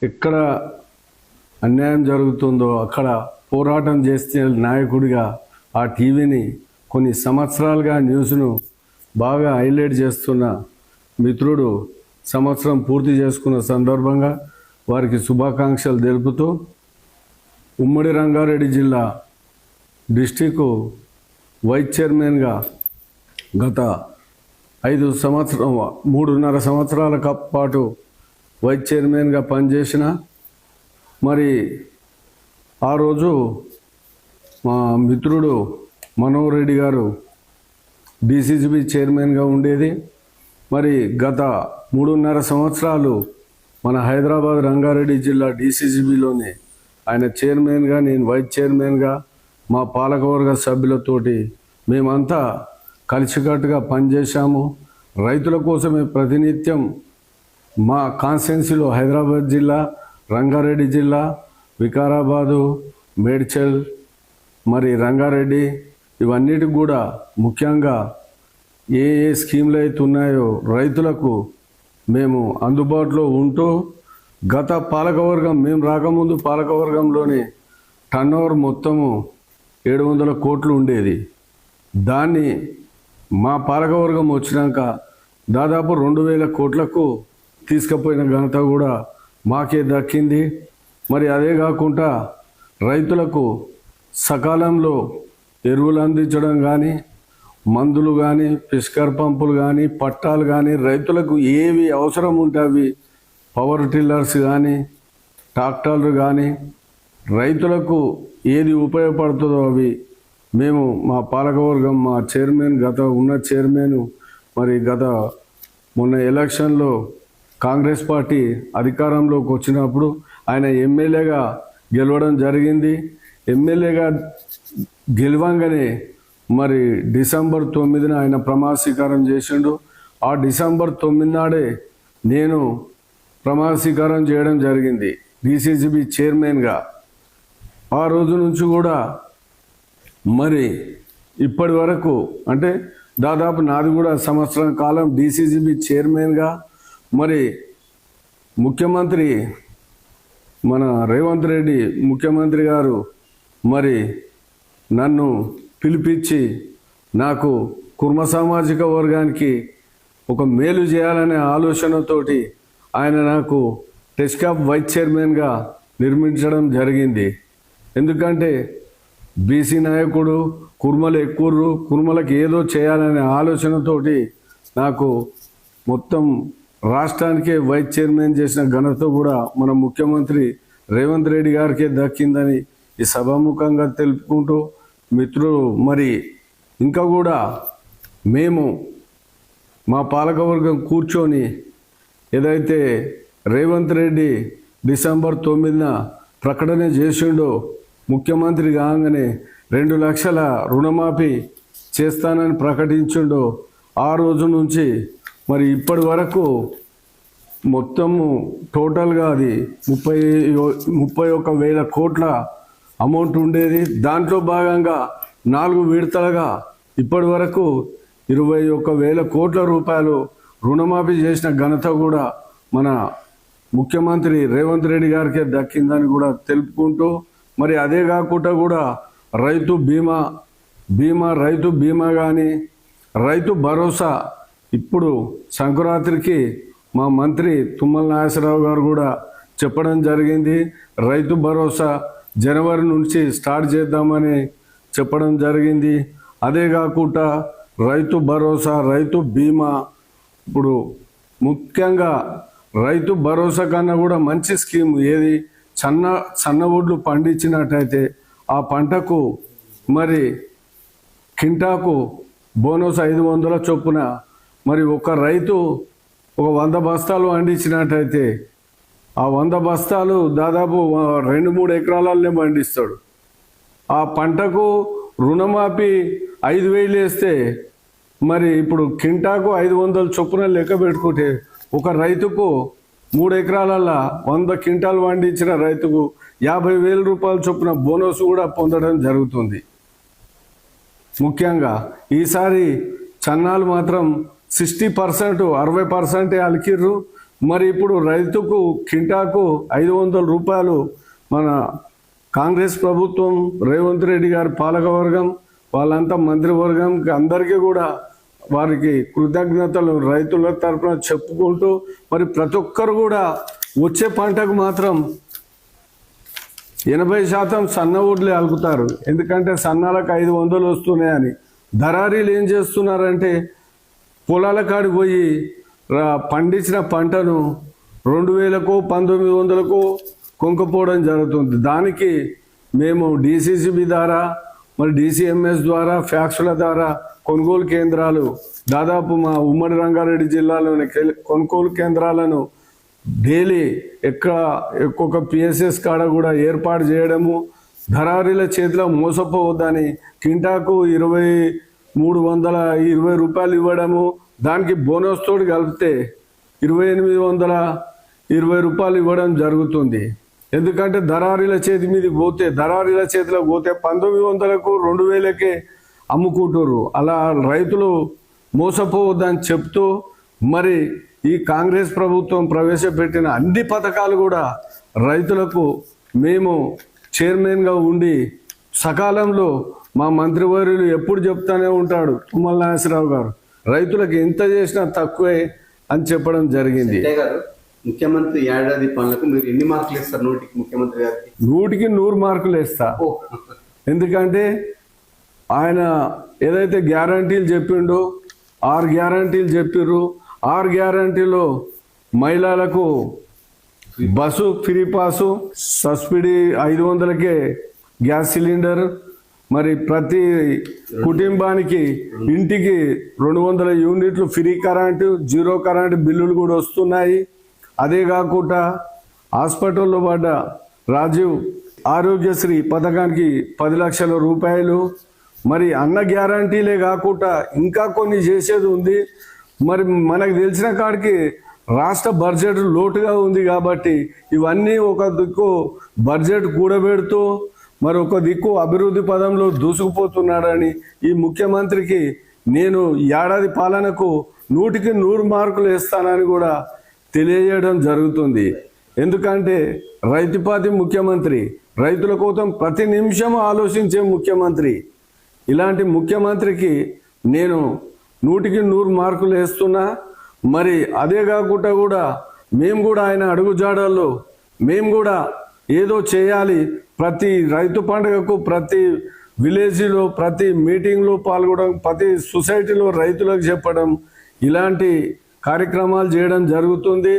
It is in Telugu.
ఎక్కడ అన్యాయం జరుగుతుందో అక్కడ పోరాటం చేస్తే నాయకుడిగా ఆ టీవీని కొన్ని సంవత్సరాలుగా న్యూస్ను బాగా హైలైట్ చేస్తున్న మిత్రుడు సంవత్సరం పూర్తి చేసుకున్న సందర్భంగా వారికి శుభాకాంక్షలు తెలుపుతూ ఉమ్మడి రంగారెడ్డి జిల్లా డిస్టిక్ వైస్ చైర్మన్గా గత 3.5 సంవత్సరాల పాటు వైస్ చైర్మన్గా పనిచేసిన మరి ఆ రోజు మా మిత్రుడు మనోహర్ రెడ్డి గారు డిసిసిబి చైర్మన్గా ఉండేది. మరి గత 3.5 సంవత్సరాలు మన హైదరాబాద్ రంగారెడ్డి జిల్లా డిసిసిబిలోనే ఆయన చైర్మన్గా, నేను వైస్ చైర్మన్గా, మా పాలకవర్గ సభ్యులతోటి మేమంతా కలిసికట్టుగా పనిచేశాము. రైతుల కోసమే ప్రతినిత్యం మా కాన్స్టిట్యున్సీలో హైదరాబాద్ జిల్లా, రంగారెడ్డి జిల్లా, వికారాబాదు, మేడ్చల్, మరి రంగారెడ్డి ఇవన్నిటికి కూడా ముఖ్యంగా ఏ స్కీమ్లు అయితే ఉన్నాయో రైతులకు మేము అందుబాటులో ఉంటూ గత పాలకవర్గం మేము రాకముందు పాలకవర్గంలోని టర్నోవర్ మొత్తము 700 కోట్లు ఉండేది. దాన్ని మా పాలకవర్గం వచ్చినాక దాదాపు 2000 కోట్లకు తీసుకుపోయిన ఘనత కూడా మాకే దక్కింది. మరి అదే కాకుండా రైతులకు సకాలంలో ఎరువులు అందించడం కానీ, మందులు కానీ, పిస్కర్ పంపులు కానీ, పట్టాలు కానీ, రైతులకు ఏవి అవసరం ఉంటే అవి పవర్ టిల్లర్స్ కానీ, ట్రాక్టర్లు కానీ, రైతులకు ఏది ఉపయోగపడుతుందో అవి మేము మా పాలకవర్గం, మా చైర్మన్ చైర్మన్ మరి మొన్న ఎలక్షన్లో కాంగ్రెస్ పార్టీ అధికారంలోకి వచ్చినప్పుడు ఆయన ఎమ్మెల్యేగా గెలవడం జరిగింది. ఎమ్మెల్యేగా గెలవంగానే మరి డిసెంబర్ 9న ఆయన ప్రమాణ స్వీకారం చేసిండు. ఆ డిసెంబర్ 9 నాడే నేను ప్రమాణ స్వీకారం చేయడం జరిగింది డిసిసిబి చైర్మన్గా. ఆ రోజు నుంచి కూడా మరి ఇప్పటి వరకు అంటే దాదాపు నాది కూడా సంవత్సరం కాలం డిసిసిబి చైర్మన్గా. మరి ముఖ్యమంత్రి మన రేవంత్ రెడ్డి ముఖ్యమంత్రి గారు మరి నన్ను పిలిపించి నాకు కుర్మ సామాజిక వర్గానికి ఒక మేలు చేయాలనే ఆలోచనతోటి ఆయన నాకు టెస్కాప్ వైస్ చైర్మన్గా నిర్మించడం జరిగింది. ఎందుకంటే బీసీ నాయకుడు, కుర్మలు ఎక్కువ, కుర్మలకు ఏదో చేయాలనే ఆలోచనతోటి నాకు మొత్తం రాష్ట్రానికే వైస్ చైర్మన్ చేసిన ఘనత కూడా మన ముఖ్యమంత్రి రేవంత్ రెడ్డి గారికే దక్కిందని ఈ సభాముఖంగా తెలుపుకుంటూ మిత్రులు మరి ఇంకా కూడా మేము మా పాలకవర్గం కూర్చొని ఏదైతే రేవంత్ రెడ్డి డిసెంబర్ 9న ప్రకటన చేసిండో ముఖ్యమంత్రి కాగానే 2 లక్షల రుణమాఫీ చేస్తానని ప్రకటించిండో ఆ రోజు నుంచి మరి ఇప్పటి వరకు మొత్తము టోటల్గా అది 31,000 కోట్ల అమౌంట్ ఉండేది. దాంట్లో భాగంగా 4 విడతలుగా ఇప్పటి వరకు 21,000 కోట్ల రూపాయలు రుణమాఫీ చేసిన ఘనత కూడా మన ముఖ్యమంత్రి రేవంత్ రెడ్డి గారికే దక్కిందని కూడా తెలుపుకుంటూ మరి అదే కాకుండా కూడా రైతు బీమా కానీ, రైతు భరోసా ఇప్పుడు సంక్రాంతికి మా మంత్రి తుమ్మల నాగేశ్వరరావు గారు కూడా చెప్పడం జరిగింది. రైతు భరోసా జనవరి నుంచి స్టార్ట్ చేద్దామని చెప్పడం జరిగింది. అదే కాకుండా రైతు భరోసా, రైతు బీమా, ఇప్పుడు ముఖ్యంగా రైతు భరోసా కన్నా కూడా మంచి స్కీమ్ ఏది, సన్న ఒడ్లు పండించినట్టయితే ఆ పంటకు మరి కింటాకు బోనస్ 500 చొప్పున మరి ఒక రైతు ఒక 100 బస్తాలు పండించినట్టయితే ఆ 100 బస్తాలు దాదాపు 2-3 ఎకరాలనే పండిస్తాడు. ఆ పంటకు రుణమాఫీ 5,000 వేస్తే మరి ఇప్పుడు కింటాకు 500 చొప్పున లెక్క పెట్టుకుంటే ఒక రైతుకు 3 ఎకరాలల్లో 100 క్వింటాలు పండించిన రైతుకు 50,000 రూపాయల చొప్పున బోనస్ కూడా పొందడం జరుగుతుంది. ముఖ్యంగా ఈసారి చన్నాలు మాత్రం 60%, 60% అలికిర్రు. మరి ఇప్పుడు రైతుకు కింటాకు 500 రూపాయలు మన కాంగ్రెస్ ప్రభుత్వం, రేవంత్ రెడ్డి గారి పాలకవర్గం, వాళ్ళంతా మంత్రివర్గం అందరికీ కూడా వారికి కృతజ్ఞతలు రైతుల తరఫున చెప్పుకుంటూ, మరి ప్రతి ఒక్కరు కూడా వచ్చే పంటకు మాత్రం 80% సన్న వడ్లే అలుకుతారు. ఎందుకంటే సన్నాలకు 500 వస్తున్నాయని. దళారీలు ఏం చేస్తున్నారంటే పొలాల కాడికి పోయి పండించిన పంటను 2000కో 1900కో కొనుక్కపోవడం జరుగుతుంది. దానికి మేము DCCB ద్వారా, మరి DCMS ద్వారా, ఫ్యాక్సుల ద్వారా కొనుగోలు కేంద్రాలు దాదాపు మా ఉమ్మడి రంగారెడ్డి జిల్లాలోని కొనుగోలు కేంద్రాలను డైలీ ఒక్కొక్క PSS కాడ కూడా ఏర్పాటు చేయడము, దళారీల చేతిలో మోసపోవద్దని కింటాకు 320 రూపాయలు ఇవ్వడము, దానికి బోనస్ తోడు కలిపితే 2820 రూపాయలు ఇవ్వడం జరుగుతుంది. ఎందుకంటే దళారీల చేతి మీదకి పోతే, దళారీల చేతిలో పోతే 1900కు 2000కే అమ్ముకుంటారు. అలా రైతులు మోసపోవద్దని చెప్తూ, మరి ఈ కాంగ్రెస్ ప్రభుత్వం ప్రవేశపెట్టిన అన్ని పథకాలు కూడా రైతులకు మేము చైర్మన్గా ఉండి సకాలంలో మా మంత్రివర్యులు ఎప్పుడు చెప్తానే ఉంటాడు తుమ్మల నాగేశ్వరరావు గారు, రైతులకు ఎంత చేసినా తక్కువే అని చెప్పడం జరిగింది. ముఖ్యమంత్రి ఏడాది పనులకు మీరు ఎన్ని మార్కులు ఇస్తారు? నోటికి ముఖ్యమంత్రి గారికి 100కి 100 మార్కులు వేస్తా. ఎందుకంటే ఆయన ఏదైతే గ్యారంటీలు చెప్పిండో 6 గ్యారంటీలు చెప్పిర్రు. 6 గ్యారంటీలో మహిళలకు బస్సు ఫ్రీ పాసు, సబ్సిడీ 500కే గ్యాస్ సిలిండర్, మరి ప్రతి కుటుంబానికి ఇంటికి 200 యూనిట్లు ఫ్రీ కరెంటు, 0 కరెంటు బిల్లులు కూడా వస్తున్నాయి. అదే కాకుండా హాస్పిటల్లో పడ్డ రాజీవ్ ఆరోగ్యశ్రీ పథకానికి 10 లక్షల రూపాయలు. మరి అన్న గ్యారంటీలే కాకుండా ఇంకా కొన్ని చేసేది ఉంది. మరి మనకు తెలిసిన కాడికి రాష్ట్ర బడ్జెట్ లోటుగా ఉంది కాబట్టి ఇవన్నీ ఒక దిక్కు బడ్జెట్ కూడబెడుతూ మరి ఒక దిక్కు అభివృద్ధి పదంలో దూసుకుపోతున్నాడని ఈ ముఖ్యమంత్రికి నేను ఏడాది పాలనకు 100కి 100 మార్కులు వేస్తానని కూడా తెలియజేయడం జరుగుతుంది. ఎందుకంటే రైతుపాతి ముఖ్యమంత్రి, రైతుల కోసం ప్రతి నిమిషం ఆలోచించే ముఖ్యమంత్రి. ఇలాంటి ముఖ్యమంత్రికి నేను 100కి 100 మార్కులు వేస్తున్నా. మరి అదే కాకుండా కూడా మేము కూడా ఆయన అడుగుజాడల్లో మేము కూడా ఏదో చేయాలి. ప్రతి రైతు పండుగకు, ప్రతి విలేజ్లో, ప్రతి మీటింగ్లో పాల్గొనడం, ప్రతి సొసైటీలో రైతులకు చెప్పడం, ఇలాంటి కార్యక్రమాలు చేయడం జరుగుతుంది.